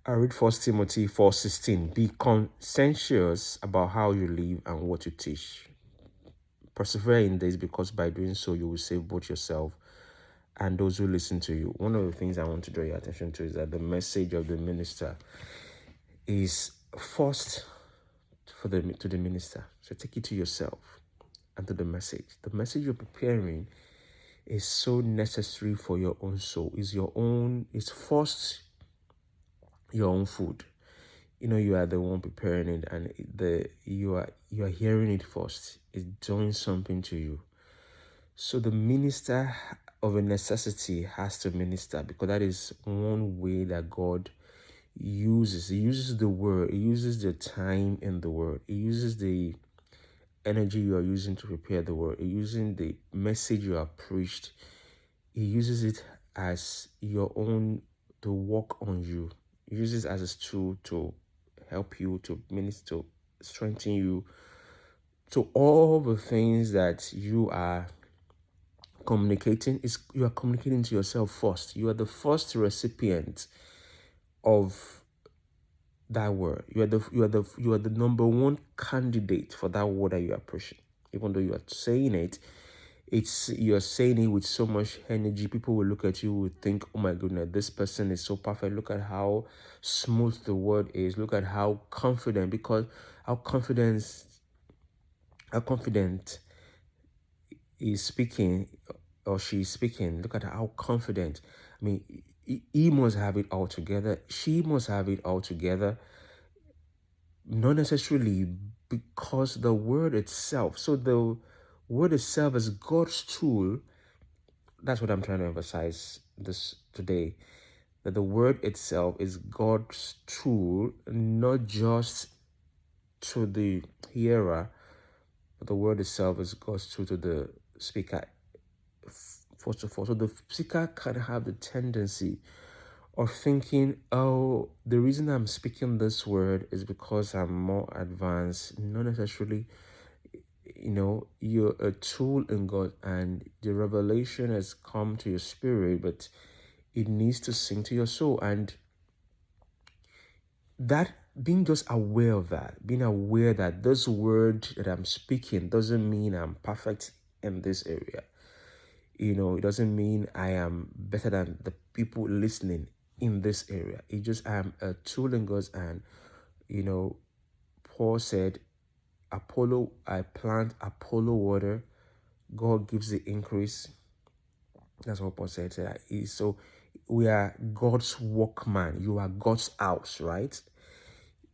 I read First Timothy 4:16. Be conscientious about how you live and what you teach. Persevere in this, because by doing so you will save both yourself and those who listen to you. One of the things I want to draw your attention to is that the message of the minister is first to the minister. So take it to yourself and to the message. The message you're preparing is so necessary for your own soul. It's first your own food. You are the one preparing it, and you are hearing it first. It's doing something to you. So the minister of a necessity has to minister, because that is one way that God uses. He uses the word. He uses the time in the word. He uses the energy you are using to prepare the word. He using the message you have preached. He uses it as your own to work on you. He uses it as a tool to help you, to minister, to strengthen you. So all the things that you are communicating, is you are communicating to yourself first. You are the first recipient of that word. You are the number one candidate for that word that you are preaching. Even though you are saying it, you're saying it with so much energy. People will look at you, will think, oh my goodness, this person is so perfect. Look at how smooth the word is. Look at how confident, because how confident is speaking, or she's speaking. Look at how confident. I mean, he must have it all together. She must have it all together. Not necessarily, because the word itself. So the word itself is God's tool. That's what I'm trying to emphasize this today. That the word itself is God's tool, not just to the hearer, but the word itself is God's tool to the speaker. First of all, so the speaker can have the tendency of thinking, oh, the reason I'm speaking this word is because I'm more advanced. Not necessarily. You're a tool in God, and the revelation has come to your spirit, but it needs to sink to your soul. And that, being just aware of that, being aware that this word that I'm speaking doesn't mean I'm perfect in this area. It doesn't mean I am better than the people listening in this area. It just, I'm a tool in God's hand. Paul said, Apollo, I plant, Apollo water, God gives the increase. That's what Paul said. So we are God's workman. You are God's house, right?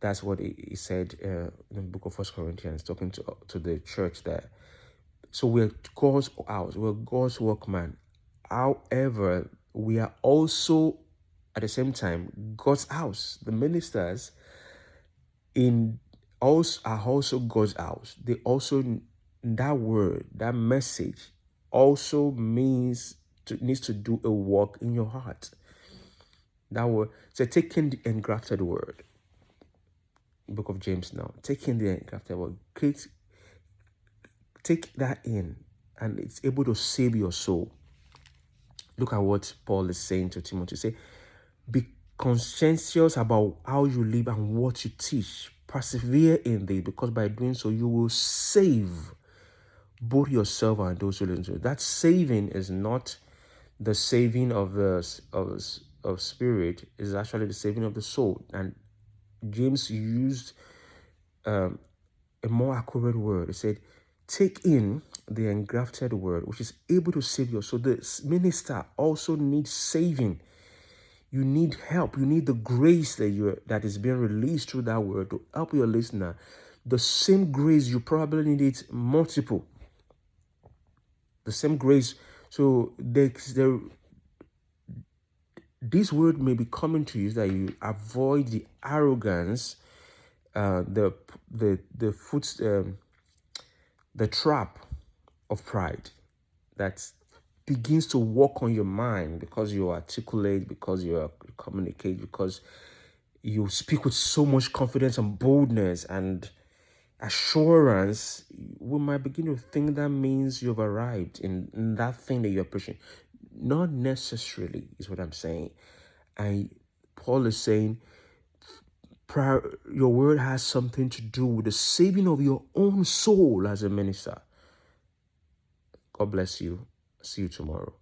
That's what he said in the book of First Corinthians, talking to the church there. So we're God's house. We're God's workman. However, we are also, at the same time, God's house. The ministers are also God's house. They also, that word, that message also needs to do a work in your heart. That word, so taking the engrafted word, book of James now, taking the engrafted word, take that in, and it's able to save your soul. Look at what Paul is saying to Timothy. Say, be conscientious about how you live and what you teach. Persevere in this, because by doing so you will save both yourself and those who listen to you. That saving is not the saving of of spirit, is actually the saving of the soul. And James used a more accurate word. He said, take in the engrafted word, which is able to save you. So the minister also needs saving. You need help. You need the grace that is being released through that word to help your listener. The same grace, you probably need it multiple. The same grace. So this word may be coming to you, that you avoid the arrogance, the trap of pride that begins to work on your mind, because you articulate, because you communicate, because you speak with so much confidence and boldness and assurance. We might begin to think that means you've arrived in that thing that you're preaching. Not necessarily, is what I'm saying. And Paul is saying, Your word has something to do with the saving of your own soul as a minister. God bless you. See you tomorrow.